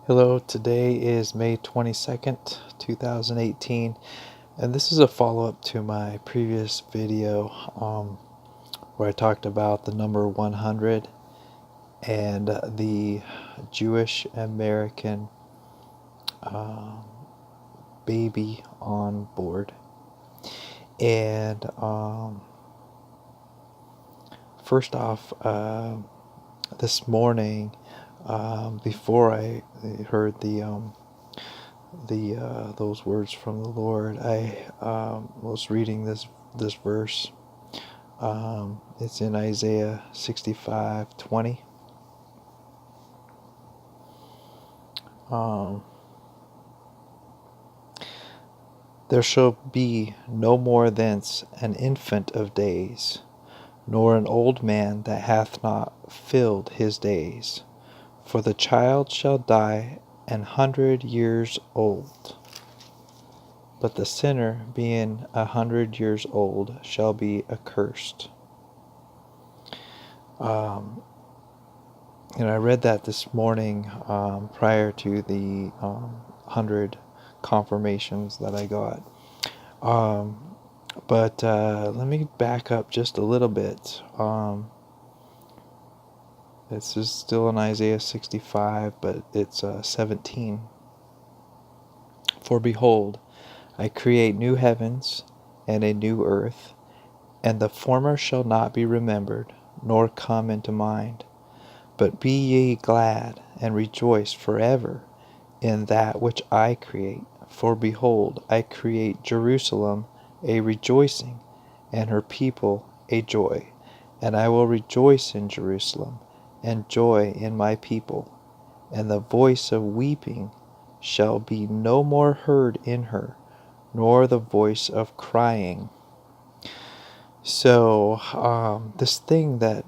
Hello, today is May 22nd, 2018, and this is a follow-up to my previous video where I talked about the number 100 and the Jewish American baby on board. And first off, this morning, before I heard those words from the Lord, I was reading this verse. It's in Isaiah 65:20. There shall be no more thence an infant of days, nor an old man that hath not filled his days. For the child shall die 100 years old, but the sinner, being 100 years old, shall be accursed. I read that this morning prior to the 100 confirmations that I got. But let me back up just a little bit. This is still in Isaiah 65, but it's 17. For behold, I create new heavens and a new earth, and the former shall not be remembered, nor come into mind. But be ye glad and rejoice forever in that which I create. For behold, I create Jerusalem a rejoicing, and her people a joy. And I will rejoice in Jerusalem, and joy in my people. And the voice of weeping shall be no more heard in her, nor the voice of crying. So this thing that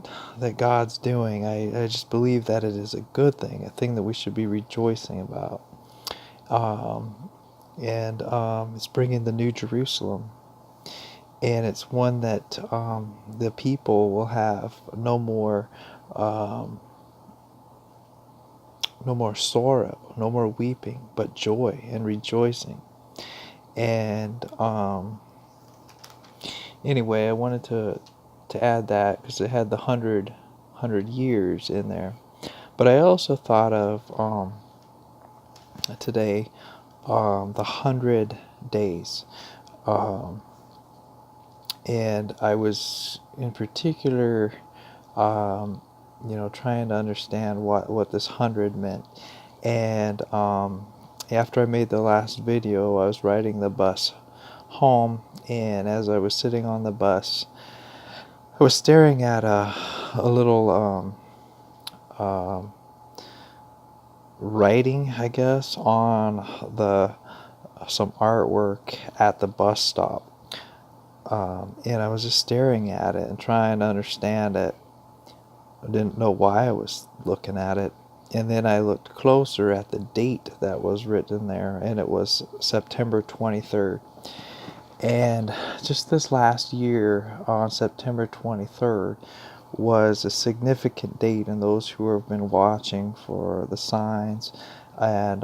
God's doing, I just believe that it is a good thing, a thing that we should be rejoicing about. And it's bringing the New Jerusalem. And it's one that the people will have no more sorrow, no more weeping, but joy and rejoicing. And anyway, I wanted to add that because it had the 100 years in there. But I also thought of today the 100 days. And I was in particular trying to understand what this 100 meant. And after I made the last video, I was riding the bus home, and as I was sitting on the bus, I was staring at a little writing, I guess, on some artwork at the bus stop. And I was just staring at it and trying to understand it. I didn't know why I was looking at it. And then I looked closer at the date that was written there, and it was September 23rd. And just this last year, on September 23rd, was a significant date, and those who have been watching for the signs and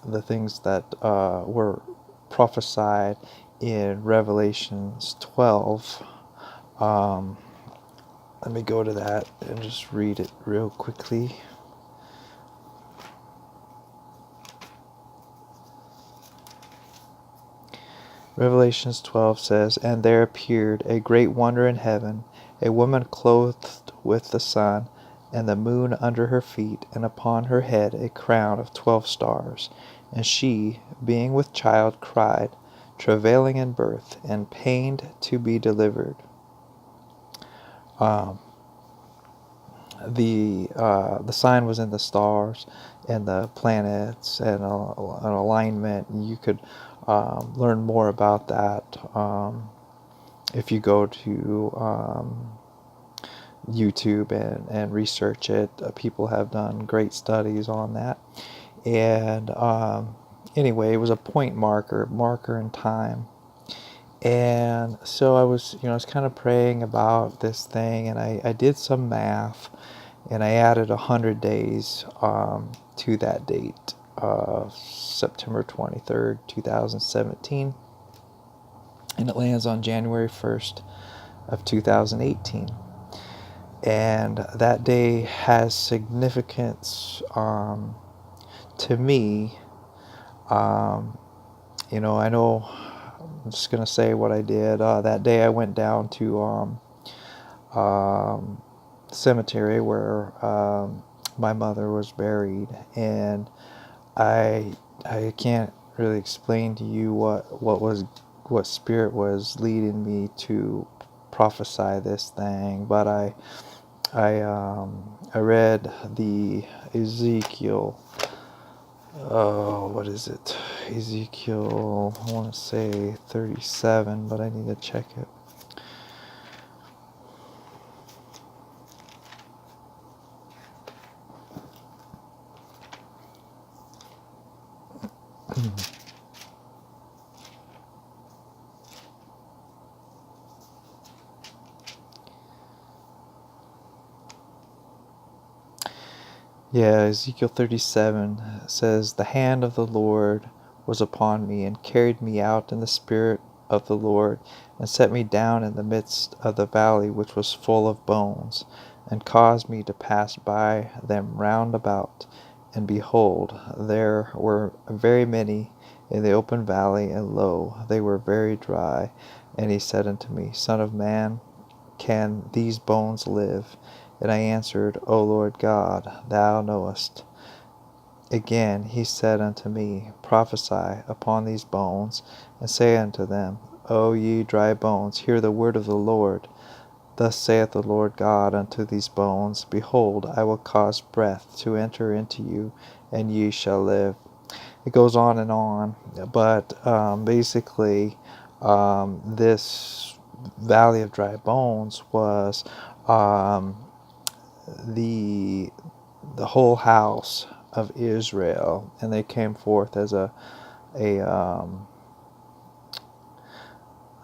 the things that were prophesied in Revelations 12. Let me go to that and just read it real quickly. Revelations 12 says, And there appeared a great wonder in heaven, a woman clothed with the sun, and the moon under her feet, and upon her head a crown of 12 stars. And she, being with child, cried, travailing in birth, and pained to be delivered. The sign was in the stars and the planets and an alignment. You could learn more about that if you go to YouTube and research it. People have done great studies on that. And anyway, it was a point marker in time. And so I was kind of praying about this thing, and I did some math, And I added 100 days to that date, September 23rd, 2017. And it lands on January 1st of 2018. And that day has significance to me. I know I'm just going to say what I did. That day I went down to cemetery where my mother was buried, and I can't really explain to you what spirit was leading me to prophesy this thing, but I read the Ezekiel. Oh, what is it? Ezekiel, I want to say 37, but I need to check it. Yeah, Ezekiel 37 says, "The hand of the Lord was upon me, and carried me out in the spirit of the Lord, and set me down in the midst of the valley which was full of bones, and caused me to pass by them round about. And behold, there were very many in the open valley, and lo, they were very dry. And he said unto me, Son of man, can these bones live? And I answered, O Lord God, thou knowest. Again he said unto me, Prophesy upon these bones, and say unto them, O ye dry bones, hear the word of the Lord. Thus saith the Lord God unto these bones, Behold, I will cause breath to enter into you, and ye shall live. It goes on, but basically, this valley of dry bones was the whole house of Israel, and they came forth as a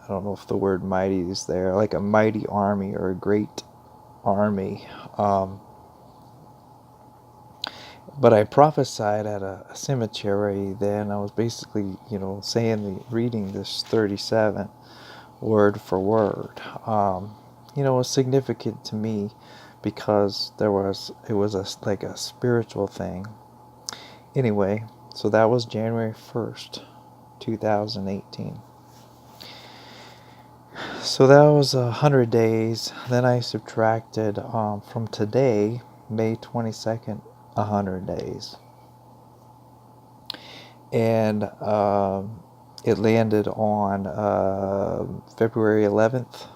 I don't know if the word mighty is there, like a mighty army or a great army. But I prophesied at a cemetery then. I was basically, reading this 37 word for word. It was significant to me because it was like a spiritual thing. Anyway, so that was January 1st, 2018. So that was 100 days. Then I subtracted from today, May 22nd, 100 days. And it landed on February 11th,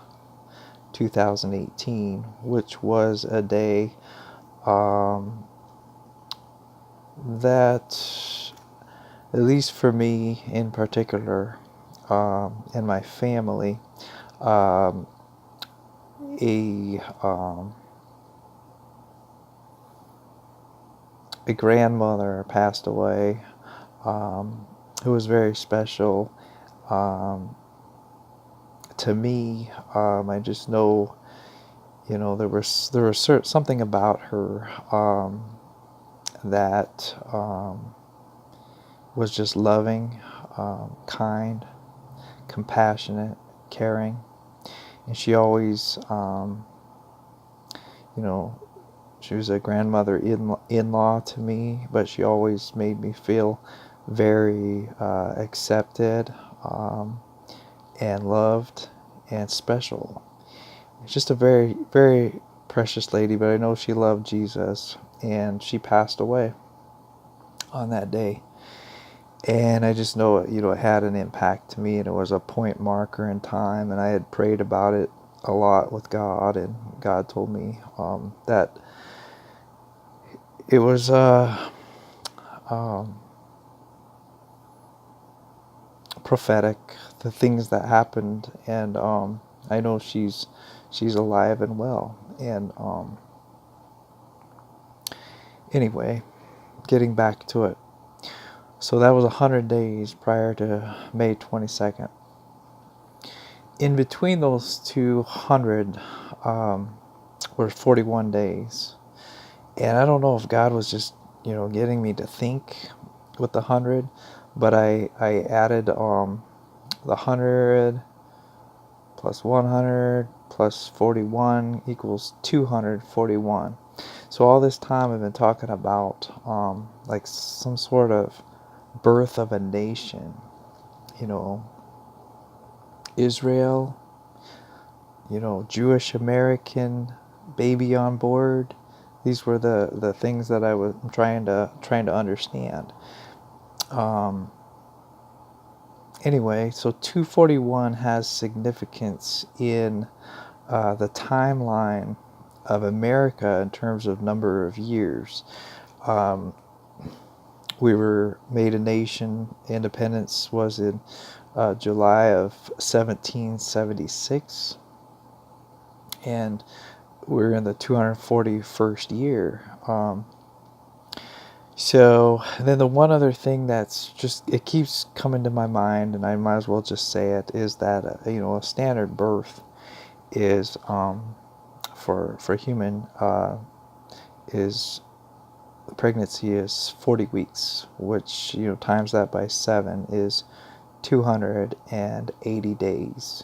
2018, which was a day that, at least for me in particular, and my family, a grandmother passed away, who was very special to me. I just know, there was something about her that was just loving, kind, compassionate, caring, and she always, she was a grandmother in-law to me, but she always made me feel very accepted and loved and special. It's just a very, very precious lady, but I know she loved Jesus, and she passed away on that day. And I just know, it had an impact to me, and it was a point marker in time, and I had prayed about it a lot with God, and God told me that it was prophetic, the things that happened, and I know she's alive and well. And anyway, getting back to it. So that was 100 days prior to May 22nd. In between those 200 were 41 days. And I don't know if God was just, getting me to think with the 100, but I added the 100 plus 100 plus 41 equals 241. So all this time I've been talking about like some sort of birth of a nation, you know, Israel, Jewish American, baby on board. These were the things that I was trying to understand. Anyway, so 241 has significance in the timeline of America in terms of number of years. We were made a nation. Independence was in July of 1776, and we're in the 241st year. So then the one other thing that's just, it keeps coming to my mind, and I might as well just say it, is that a standard birth is for human is pregnancy is 40 weeks, which times that by 7 is 280 days.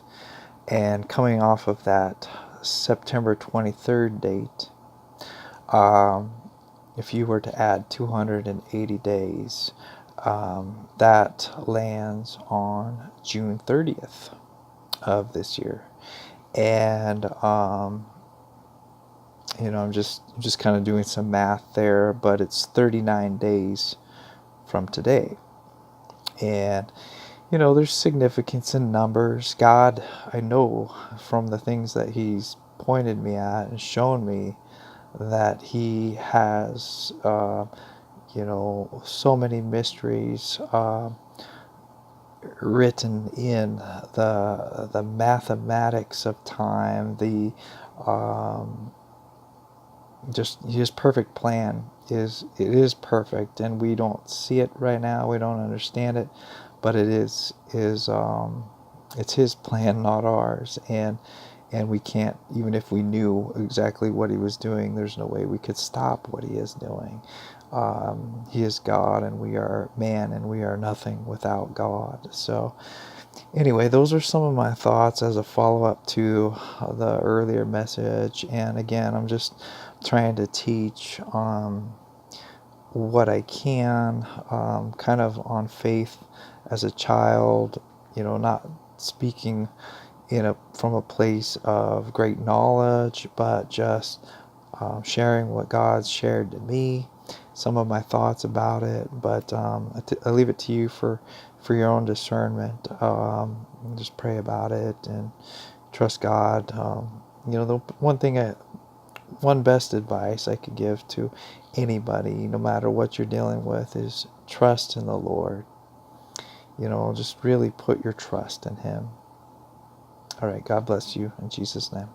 And coming off of that September 23rd date, if you were to add 280 days, that lands on June 30th of this year. And I'm just kind of doing some math there, but it's 39 days from today. And there's significance in numbers. God, I know from the things that He's pointed me at and shown me, that He has so many mysteries written in the mathematics of time, the just His perfect plan is perfect, and we don't see it right now, we don't understand it, but it's His plan, not ours. And we can't, even if we knew exactly what He was doing, there's no way we could stop what He is doing. He is God, and we are man, and we are nothing without God. So anyway, those are some of my thoughts as a follow-up to the earlier message. And again, I'm just trying to teach what I can, kind of on faith as a child, not speaking from a place of great knowledge, but just sharing what God's shared to me, some of my thoughts about it. But I leave it to you for your own discernment. Just pray about it and trust God. The one best advice I could give to anybody, no matter what you're dealing with, is trust in the Lord. Just really put your trust in Him. All right, God bless you in Jesus' name.